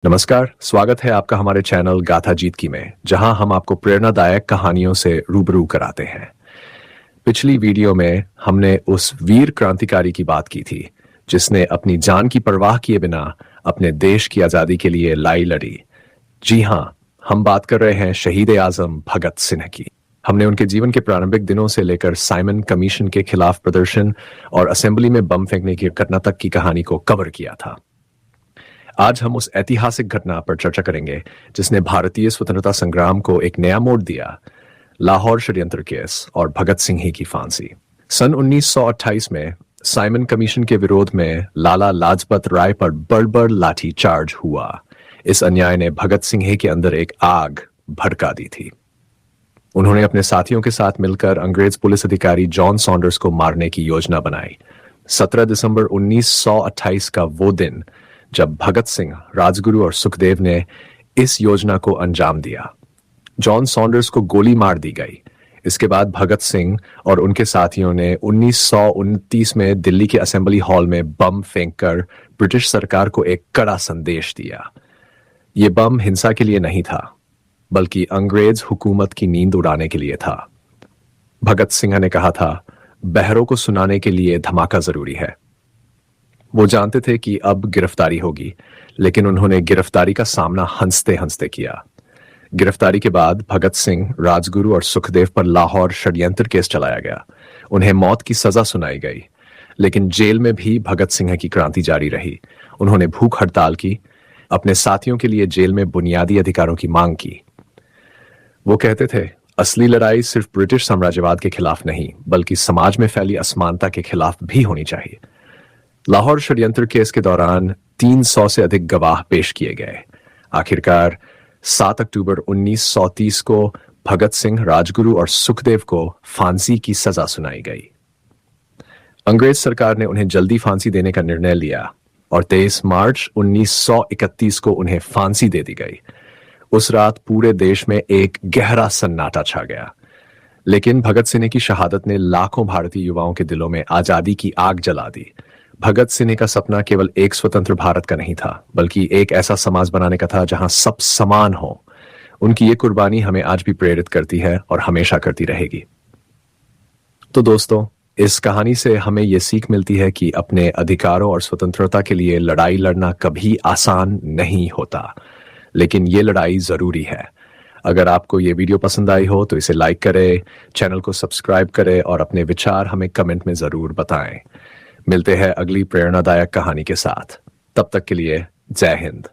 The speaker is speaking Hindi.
नमस्कार, स्वागत है आपका हमारे चैनल गाथा जीत की में, जहां हम आपको प्रेरणादायक कहानियों से रूबरू कराते हैं। पिछली वीडियो में हमने उस वीर क्रांतिकारी की बात की थी, जिसने अपनी जान की परवाह किए बिना अपने देश की आजादी के लिए लड़ाई लड़ी। जी हां, हम बात कर रहे हैं शहीद आजम भगत सिंह की। हमने उनके जीवन के प्रारंभिक दिनों से लेकर साइमन कमीशन के खिलाफ प्रदर्शन और असेंबली में बम फेंकने की घटना तक की कहानी को कवर किया था। आज हम उस ऐतिहासिक घटना पर चर्चा करेंगे जिसने भारतीय स्वतंत्रता संग्राम को एक नया मोड़ दिया, लाहौर षड्यंत्र केस और भगत सिंह ही की फांसी। सन 1928 में साइमन कमीशन के विरोध में लाला लाजपत राय पर बड़ लाठी चार्ज हुआ। इस अन्याय ने भगत सिंह के अंदर एक आग भड़का दी थी। उन्होंने अपने साथियों के साथ मिलकर अंग्रेज पुलिस अधिकारी जॉन सॉन्डर्स को मारने की योजना बनाई। 17 दिसंबर 1928 का वो दिन जब भगत सिंह, राजगुरु और सुखदेव ने इस योजना को अंजाम दिया। जॉन सॉन्डर्स को गोली मार दी गई। इसके बाद भगत सिंह और उनके साथियों ने 1929 में दिल्ली के असेंबली हॉल में बम फेंककर ब्रिटिश सरकार को एक कड़ा संदेश दिया। ये बम हिंसा के लिए नहीं था, बल्कि अंग्रेज हुकूमत की नींद उड़ाने के लिए था। भगत सिंह ने कहा था, बहरों को सुनाने के लिए धमाका जरूरी है। वो जानते थे कि अब गिरफ्तारी होगी, लेकिन उन्होंने गिरफ्तारी का सामना हंसते हंसते किया। गिरफ्तारी के बाद भगत सिंह, राजगुरु और सुखदेव पर लाहौर षड्यंत्र केस चलाया गया। उन्हें मौत की सजा सुनाई गई, लेकिन जेल में भी भगत सिंह की क्रांति जारी रही। उन्होंने भूख हड़ताल की, अपने साथियों के लिए जेल में बुनियादी अधिकारों की मांग की। वो कहते थे, असली लड़ाई सिर्फ ब्रिटिश साम्राज्यवाद के खिलाफ नहीं, बल्कि समाज में फैली असमानता के खिलाफ भी होनी चाहिए। लाहौर षड्यंत्र केस के दौरान 300 से अधिक गवाह पेश किए गए। आखिरकार 7 अक्टूबर 1930 को भगत सिंह, राजगुरु और सुखदेव को फांसी की सजा सुनाई गई। अंग्रेज सरकार ने उन्हें जल्दी फांसी देने का निर्णय लिया और 23 मार्च 1931 को उन्हें फांसी दे दी गई। उस रात पूरे देश में एक गहरा सन्नाटा छा गया, लेकिन भगत सिंह की शहादत ने लाखों भारतीय युवाओं के दिलों में आजादी की आग जला दी। भगत सिंह का सपना केवल एक स्वतंत्र भारत का नहीं था, बल्कि एक ऐसा समाज बनाने का था जहां सब समान हो। उनकी ये कुर्बानी हमें आज भी प्रेरित करती है और हमेशा करती रहेगी। तो दोस्तों, इस कहानी से हमें ये सीख मिलती है कि अपने अधिकारों और स्वतंत्रता के लिए लड़ाई लड़ना कभी आसान नहीं होता, लेकिन ये लड़ाई जरूरी है। अगर आपको ये वीडियो पसंद आई हो तो इसे लाइक करें, चैनल को सब्सक्राइब करें और अपने विचार हमें कमेंट में जरूर बताएं। मिलते हैं अगली प्रेरणादायक कहानी के साथ। तब तक के लिए जय हिंद।